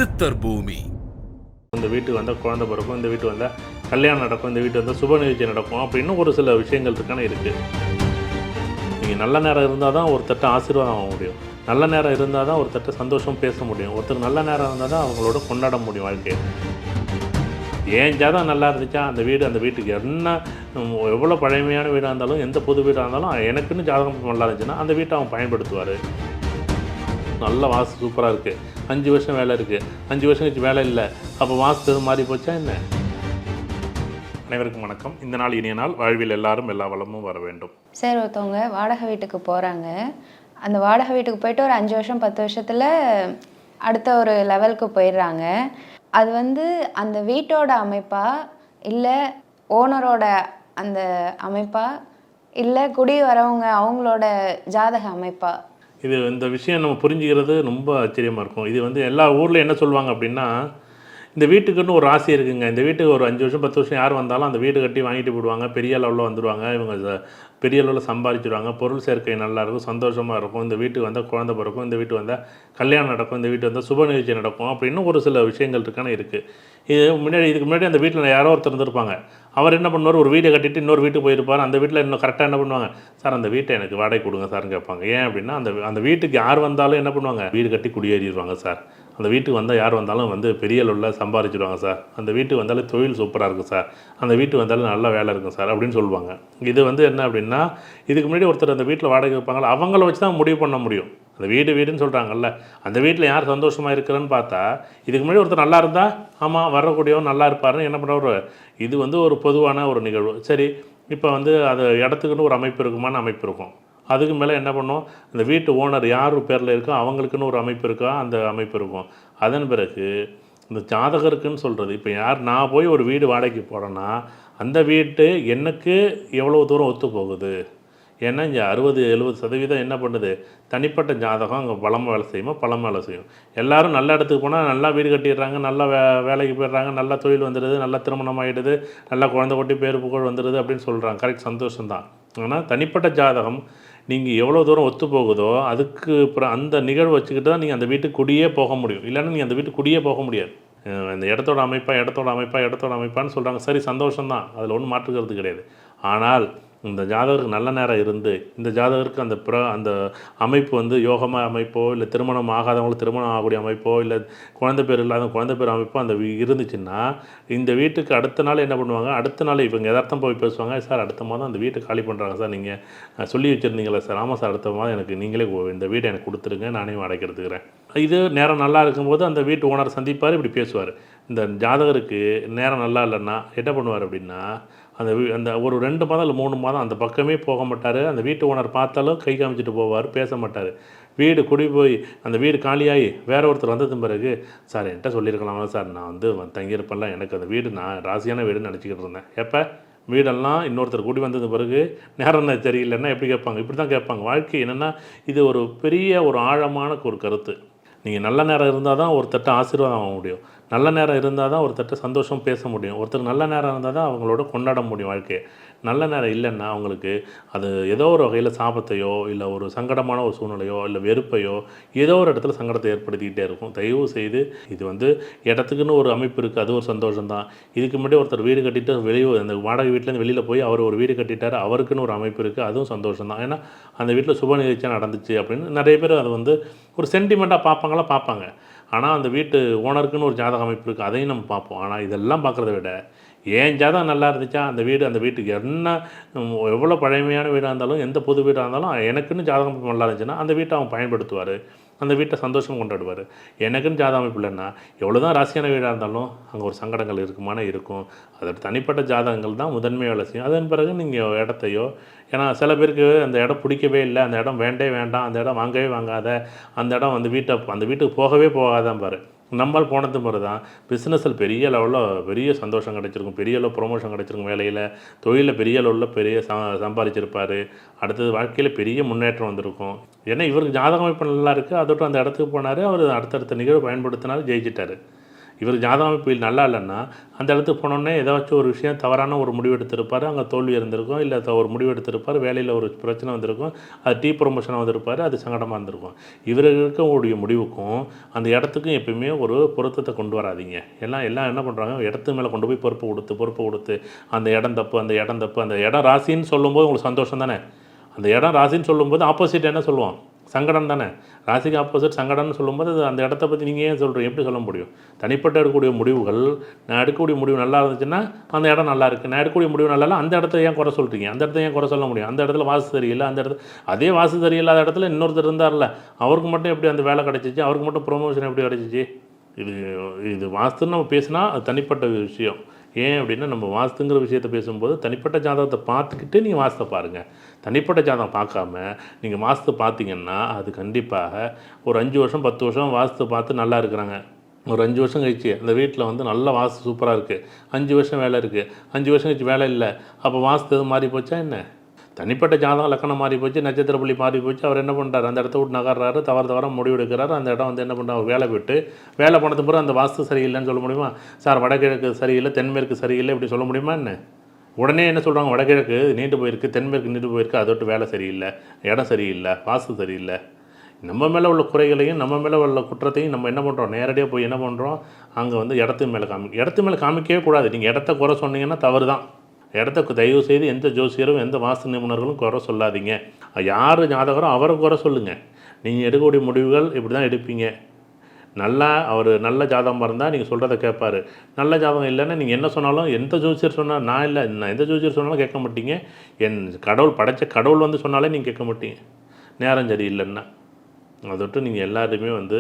சித்தர் பூமி. இந்த வீட்டுக்கு வந்தால் குழந்தை பிறக்கும், இந்த வீட்டுக்கு வந்தால் கல்யாணம் நடக்கும், இந்த வீட்டு வந்தால் சுப நிகழ்ச்சி நடக்கும் அப்படின்னு ஒரு சில விஷயங்கள் இருக்கான இருக்குது. நீங்கள் நல்ல நேரம் இருந்தால் தான் ஒருத்தட்ட ஆசீர்வாதம் ஆக முடியும், நல்ல நேரம் இருந்தால் தான் ஒருத்தட்ட சந்தோஷம் பேச முடியும், ஒருத்தர் நல்ல நேரம் இருந்தால் தான் அவங்களோட கொண்டாட முடியும் வாழ்க்கையை. ஏன் ஜாதகம் நல்லா இருந்துச்சா அந்த வீடு, அந்த வீட்டுக்கு என்ன எவ்வளோ பழமையான வீடாக இருந்தாலும், எந்த புது வீடாக இருந்தாலும் எனக்குன்னு ஜாதகம் நல்லா இருந்துச்சுன்னா அந்த வீட்டை அவன் பயன்படுத்துவார். நல்ல வாஸ்து சூப்பராக இருக்குது, 5 வருஷம் வேலை இருக்குது, 5 வருஷம் கழிச்சு வேலை இல்லை, அப்போ வாஸ்து எதுவும் மாறி போச்சா என்ன? அனைவருக்கும் வணக்கம். இந்த நாள் இனிய நாள், வாழ்வில் எல்லாரும் எல்லா வளமும் வர வேண்டும். சார், ஒருத்தவங்க வாடகை வீட்டுக்கு போகிறாங்க. அந்த வாடகை வீட்டுக்கு போயிட்டு ஒரு 5 வருஷம் 10 வருஷத்தில் அடுத்த ஒரு லெவலுக்கு போயிடுறாங்க. அது அந்த வீட்டோட அமைப்பா, இல்லை ஓனரோட அந்த அமைப்பா, இல்லை குடி வரவங்க அவங்களோட ஜாதக அமைப்பா? இந்த விஷயம் நம்ம புரிஞ்சுக்கிறது ரொம்ப ஆச்சரியமாக இருக்கும். இது எல்லா ஊரில் என்ன சொல்லுவாங்க அப்படின்னா, இந்த வீட்டுக்குன்னு ஒரு ராசி இருக்குங்க, இந்த வீட்டுக்கு ஒரு 5 வருஷம் 10 வருஷம் யார் வந்தாலும் அந்த வீடு கட்டி வாங்கிட்டு போயிடுவாங்க, பெரிய அளவில் வந்துடுவாங்க, இவங்க பெரிய அளவில் சம்பாதிச்சிடுவாங்க, பொருள் சேர்க்கை நல்லாயிருக்கும், சந்தோஷமாக இருக்கும், இந்த வீட்டுக்கு வந்தால் குழந்தை பிறக்கும், இந்த வீட்டுக்கு வந்தால் கல்யாணம் நடக்கும், இந்த வீட்டு வந்தால் சுப நிகழ்ச்சி நடக்கும் அப்படின்னு ஒரு சில விஷயங்கள் இருக்கான இருக்குது. இதுக்கு முன்னாடி அந்த வீட்டில் யாரோ ஒருத்தர் இருந்திருப்பாங்க. அவர் என்ன பண்ணுவார், ஒரு வீடை கட்டிட்டு இன்னொரு வீட்டுக்கு போயிருப்பார். அந்த வீட்டில் இன்னும் கரெக்டாக என்ன பண்ணுவாங்க, சார் அந்த வீட்டை எனக்கு வாடகை கொடுங்க சார்னு கேட்பாங்க. ஏன் அப்படின்னா அந்த வீட்டுக்கு யார் வந்தாலும் என்ன பண்ணுவாங்க, வீடு கட்டி குடியேறிடுவாங்க சார். அந்த வீட்டுக்கு வந்தால் யார் வந்தாலும் பெரிய அளவில் சம்பாதிச்சிடுவாங்க சார். அந்த வீட்டுக்கு வந்தாலும் தொழில் சூப்பராக இருக்கும் சார். அந்த வீட்டுக்கு வந்தாலும் நல்ல வேலை இருக்கும் சார் அப்படின்னு சொல்லுவாங்க. இது என்ன அப்படின்னா, இதுக்கு முன்னாடி ஒருத்தர் அந்த வீட்டில் வாடகை வைப்பாங்களா, அவங்கள வச்சு தான் முடிவு பண்ண முடியும். அந்த வீடுன்னு சொல்கிறாங்கல்ல, அந்த வீட்டில் யார் சந்தோஷமாக இருக்கிறேன்னு பார்த்தா, இதுக்கு முன்னாடி ஒருத்தர் நல்லா இருந்தால் ஆமாம் வரக்கூடியவன் நல்லா இருப்பாருன்னு என்ன பண்ணுறவர். இது ஒரு பொதுவான ஒரு நிகழ்வு. சரி, இப்போ அது இடத்துக்குன்னு ஒரு அமைப்பு இருக்குமான அமைப்பு இருக்கும். அதுக்கு மேலே என்ன பண்ணும், அந்த வீட்டு ஓனர் யார் பேரில் இருக்கோ அவங்களுக்குன்னு ஒரு அமைப்பு இருக்கா, அந்த அமைப்பு இருக்கும். அதன் பிறகு இந்த ஜாதகருக்குன்னு சொல்கிறது, இப்போ நான் போய் ஒரு வீடு வாடகைக்கு போகிறேன்னா அந்த வீட்டு எனக்கு எவ்வளோ தூரம் ஒத்து போகுது. ஏன்னா இங்கே 60-70% என்ன பண்ணுது, தனிப்பட்ட ஜாதகம் அங்கே பலமாக வேலை செய்யுமா, பலமாக வேலை செய்யும். எல்லோரும் நல்ல இடத்துக்கு போனால் நல்லா வீடு கட்டிடுறாங்க, நல்லா வேலைக்கு போயிடுறாங்க, நல்லா தொழில் வந்துடுது, நல்லா திருமணம் ஆகிடுது, நல்லா குழந்தை கொட்டி பேர் புகழ் வந்துடுது அப்படின்னு சொல்கிறாங்க. கரெக்ட், சந்தோஷம்தான். ஆனால் தனிப்பட்ட ஜாதகம் நீங்கள் எவ்வளோ தூரம் ஒத்து போகுதோ அதுக்கு அப்புறம் அந்த நிகழ்வு வச்சுக்கிட்டு தான் நீங்கள் அந்த வீட்டுக்கு குடியே போக முடியும். இல்லைன்னா நீங்கள் அந்த வீட்டுக்கு குடியே போக முடியாது. அந்த இடத்தோட அமைப்பான்னு சொல்கிறாங்க. சரி, சந்தோஷம்தான், அதில் ஒன்றும் மாற்றுக்கிறது கிடையாது. ஆனால் இந்த ஜாதகருக்கு நல்ல நேரம் இருந்து, இந்த ஜாதகருக்கு அந்த அமைப்பு யோகமாக அமைப்போ, இல்லை திருமணம் ஆகாதவங்களுக்கு திருமணம் ஆகக்கூடிய அமைப்போ, இல்லை குழந்தை பேர் இல்லாத குழந்தை பேர் அமைப்போ அந்த இருந்துச்சுன்னா, இந்த வீட்டுக்கு அடுத்த நாள் என்ன பண்ணுவாங்க, அடுத்த நாள் இவங்க எதார்த்தம் போய் பேசுவாங்க. சார் அடுத்த மாதம் அந்த வீட்டை காலி பண்ணுறாங்க சார், நீங்கள் சொல்லி வச்சுருந்தீங்களா சார்? ஆமாம் சார், அடுத்த மாதம் எனக்கு நீங்களே இந்த வீட்டை எனக்கு கொடுத்துருங்க, நானே வாடகை எடுத்துக்கிறேன். இது நேரம் நல்லா இருக்கும்போது அந்த வீட்டு ஓனர் சந்திப்பார், இப்படி பேசுவார். இந்த ஜாதகருக்கு நேரம் நல்லா இல்லைன்னா என்ன பண்ணுவார் அப்படின்னா, அந்த ஒரு 2 மாதம் இல்லை 3 மாதம் அந்த பக்கமே போக மாட்டார். அந்த வீட்டு ஓனர் பார்த்தாலும் கை காமிச்சிட்டு போவார், பேச மாட்டார். வீடு குடி போய் அந்த வீடு காலியாகி வேற ஒருத்தர் வந்தது பிறகு, சார் என்கிட்ட சொல்லியிருக்கலாமா சார், நான் தங்கியிருப்பேன்ல, எனக்கு அந்த வீடு நான் ராசியான வீடுன்னு நினச்சிக்கிட்டு இருந்தேன். எப்போ வீடெல்லாம் இன்னொருத்தர் கூடி வந்தது பிறகு நேரம் சரியில்லைன்னா எப்படி கேட்பாங்க, இப்படி தான் கேட்பாங்க. வாழ்க்கை என்னென்னா, இது ஒரு பெரிய ஒரு ஆழமான ஒரு கருத்து. நீங்கள் நல்ல நேரம் இருந்தால் தான் ஒருத்தட்ட ஆசீர்வாதம் ஆக முடியும், நல்ல நேரம் இருந்தால் தான் ஒருத்தட்ட சந்தோஷம் பேச முடியும், ஒருத்தர் நல்ல நேரம் இருந்தால் தான் அவங்களோட கொண்டாட முடியும் வாழ்க்கையை. நல்ல நேரம் இல்லைன்னா அவங்களுக்கு அது ஏதோ ஒரு வகையில் சாபத்தையோ, இல்லை ஒரு சங்கடமான ஒரு சூழ்நிலையோ, இல்லை வெறுப்பையோ, ஏதோ ஒரு இடத்துல சங்கடத்தை ஏற்படுத்திக்கிட்டே இருக்கும். தயவு செய்து இது இடத்துக்குன்னு ஒரு அமைப்பு இருக்குது, அது ஒரு சந்தோஷம்தான். இதுக்கு முன்னாடி ஒருத்தர் வீடு கட்டிட்டு அந்த வாடகை வீட்டிலேருந்து வெளியில் போய் அவர் ஒரு வீடு கட்டிட்டார், அவருக்குன்னு ஒரு அமைப்பு இருக்குது, அதுவும் சந்தோஷம்தான். ஏன்னா அந்த வீட்டில் சுப நிகழ்ச்சியாக நடந்துச்சு அப்படின்னு நிறைய பேர் அது ஒரு சென்டிமெண்ட்டாக பார்ப்பாங்க. ஆனால் அந்த வீட்டு ஓனருக்குன்னு ஒரு ஜாதக அமைப்பு இருக்குது, அதையும் நம்ம பார்ப்போம். ஆனால் இதெல்லாம் பார்க்குறத விட ஏன் ஜாதகம் நல்லா இருந்துச்சா அந்த வீட்டுக்கு என்ன எவ்வளோ பழமையான வீடாக இருந்தாலும், எந்த புது வீடாக இருந்தாலும் எனக்குன்னு ஜாதகம் அமைப்பு நல்லா இருந்துச்சுன்னா அந்த வீட்டை அவன் பயன்படுத்துவார், அந்த வீட்டை சந்தோஷம் கொண்டாடுவார். எனக்குன்னு ஜாதக அமைப்பு இல்லைன்னா எவ்வளோ தான் ராசியான வீடாக இருந்தாலும் அங்கே ஒரு சங்கடங்கள் இருக்கும். அதோட தனிப்பட்ட ஜாதகங்கள் தான் முதன்மை வேலை செய்யும். அதன் பிறகு நீங்கள் இடத்தையோ, ஏன்னா சில பேருக்கு அந்த இடம் பிடிக்கவே இல்லை, அந்த இடம் வேண்டாம், அந்த இடம் வாங்கவே வாங்காத, அந்த இடம் அந்த வீட்டுக்கு போகவே போகாதான் பாரு. நம்மால் போனது மாதிரி தான் பிஸ்னஸில் பெரிய லெவலில் பெரிய சந்தோஷம் கிடைச்சிருக்கும், பெரிய அளவு ப்ரொமோஷன் கிடைச்சிருக்கும், வேலையில் தொழிலில் பெரிய அளவில் பெரிய சம்பாதிச்சிருப்பார். அடுத்தது வாழ்க்கையில் பெரிய முன்னேற்றம் வந்திருக்கும். ஏன்னா இவருக்கு ஜாதகம் அமைப்பு நல்லா இருக்குது, அதோட அந்த இடத்துக்கு போனார், அவர் அடுத்தடுத்த நிகழ்வு பயன்படுத்தினார், ஜெயிச்சிட்டார். இவர் ஜாதக அமைப்பு நல்லா இல்லைன்னா அந்த இடத்துக்கு போனோடனே ஏதாச்சும் ஒரு விஷயம் தவறான ஒரு முடிவு எடுத்திருப்பார், அங்கே தோல்வி இருந்திருக்கும், இல்லை ஒரு முடிவு எடுத்திருப்பார், வேலையில் ஒரு பிரச்சனை வந்திருக்கும், அது ப்ரொமோஷன் வந்திருப்பார், அது சங்கடமாக இருந்திருக்கும். இவர் இருக்கக்கூடிய முடிவுக்கும் அந்த இடத்துக்கும் எப்பயுமே ஒரு பொருத்தத்தை கொண்டு வராதீங்க. எல்லாம் என்ன பண்ணுறாங்க, இடத்து மேலே கொண்டு போய் பொறுப்பு கொடுத்து அந்த இடம் தப்பு அந்த இடம் ராசின்னு சொல்லும்போது உங்களுக்கு சந்தோஷம் தானே. அந்த இடம் ராசின்னு சொல்லும்போது ஆப்போசிட் என்ன சொல்லுவோம், சங்கடம் தானே. ராசிக்கு ஆப்போசிட் சங்கடம்னு சொல்லும்போது அந்த இடத்த பற்றி நீங்கள் ஏன் சொல்கிறீங்க, எப்படி சொல்ல முடியும்? தனிப்பட்ட எடுக்கக்கூடிய முடிவுகள், நான் எடுக்கக்கூடிய முடிவு நல்லா இருந்துச்சுன்னா அந்த இடம் நல்லா இருக்குது, நான் எடுக்கக்கூடிய முடிவு நல்லா இல்லை அந்த இடத்த ஏன் குறை சொல்கிறீங்க, அந்த இடத்த ஏன் குறை சொல்ல முடியும்? அந்த இடத்துல வாசு சரியில்லை, அந்த இடத்துல அதே வாசு சரியில்லாத இடத்துல இன்னொருத்தர் இருந்தார்ல, அவருக்கு மட்டும் எப்படி அந்த வேலை கிடச்சிச்சு, அவருக்கு மட்டும் ப்ரொமோஷன் எப்படி கிடச்சிச்சு? இது வாஸ்துன்னு நம்ம பேசினா அது தனிப்பட்ட விஷயம். ஏன் அப்படின்னா நம்ம வாஸ்துங்கிற விஷயத்தை பேசும்போது தனிப்பட்ட ஜாதகத்தை பார்த்துக்கிட்டு நீங்கள் வாஸ்தை பாருங்கள். தனிப்பட்ட ஜாதகம் பார்க்காம நீங்கள் வாஸ்து பார்த்தீங்கன்னா அது கண்டிப்பாக ஒரு 5 வருஷம் 10 வருஷம் வாஸ்து பார்த்து நல்லா இருக்கிறாங்க. ஒரு 5 வருஷம் கழிச்சு அந்த வீட்டில் வந்து நல்ல வாஸ்து சூப்பராக இருக்குது, 5 வருஷம் வேலை இருக்குது, 5 வருஷம் கழிச்சு வேலை இல்லை, அப்போ வாஸ்து எதுவும் மாறி போச்சா என்ன? தனிப்பட்ட ஜாதகம் லக்கணம் மாறி போச்சு, நட்சத்திர புள்ளி மாறி போச்சு, அவர் என்ன பண்ணுறாரு, அந்த இடத்த விட்டு நகர்றாரு, தவறாக முடிவு எடுக்கிறாரு, அந்த இடம் வந்து என்ன பண்ணுறாரு, வேலை விட்டு வேலை போனது பிறகு அந்த வாஸ்து சரியில்லைன்னு சொல்ல முடியுமா? சார் வடகிழக்கு சரியில்லை, தென்மேற்கு சரியில்லை இப்படி சொல்ல முடியுமா என்ன? உடனே என்ன சொல்கிறாங்க, வடகிழக்கு நீண்டு போயிருக்கு, தென்மேற்கு நீண்டு போயிருக்கு, அதை விட்டு வேலை சரியில்லை, இடம் சரியில்லை, வாஸ்து சரியில்லை. நம்ம மேலே உள்ள குறைகளையும் நம்ம மேலே உள்ள குற்றத்தையும் நம்ம என்ன பண்ணுறோம், நேரடியாக போய் என்ன பண்ணுறோம், அங்கே வந்து இடத்து மேலே காமிக்கவே கூடாது. நீங்கள் இடத்த குறை சொன்னீங்கன்னா தவறு தான். இடத்த தயவு செய்து எந்த ஜோசியரும் எந்த வாஸ்து நிபுணர்களும் குறை சொல்லாதீங்க. யார் ஜாதகரோ அவரை குறை சொல்லுங்கள். நீங்கள் எடுக்கக்கூடிய முடிவுகள் இப்படி தான் எடுப்பீங்க. அவர் நல்ல ஜாதகமாக இருந்தால் நீங்கள் சொல்கிறத கேட்பார், நல்ல ஜாதகம் இல்லைன்னா நீங்கள் என்ன சொன்னாலும் எந்த ஜோசியர் சொன்னால் நான் எந்த ஜோசியர் சொன்னாலும் கேட்க மாட்டீங்க. என் கடவுள் படைத்த கடவுள் வந்து சொன்னாலே நீங்கள் கேட்க மாட்டீங்க, நேரம் சரி இல்லைன்னா. அதை விட்டு நீங்கள் எல்லாருமே வந்து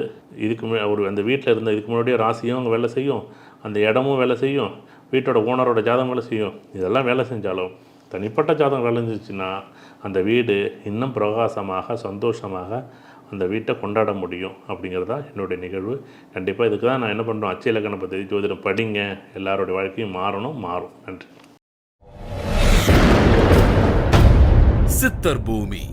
அந்த வீட்டில் இருந்த இதுக்கு முன்னாடியே ராசியும் அங்கே வேலை செய்யும், அந்த இடமும் வேலை செய்யும், வீட்டோட ஓனரோட ஜாதகம் வேலை செய்யும். இதெல்லாம் வேலை செஞ்சாலும் தனிப்பட்ட ஜாதகம் வேலை செஞ்சிச்சுன்னா அந்த வீடு இன்னும் பிரகாசமாக சந்தோஷமாக அந்த வீட்டை கொண்டாட முடியும். அப்படிங்கிறதா என்னுடைய நிகழ்வு. கண்டிப்பாக இதுக்கு தான் நான் என்ன பண்ணுறோம், அச்சய இலக்கண பற்றி ஜோதிடம் படிங்க, எல்லாரோடைய வாழ்க்கையும் மாறும். நன்றி. சித்தர் பூமி.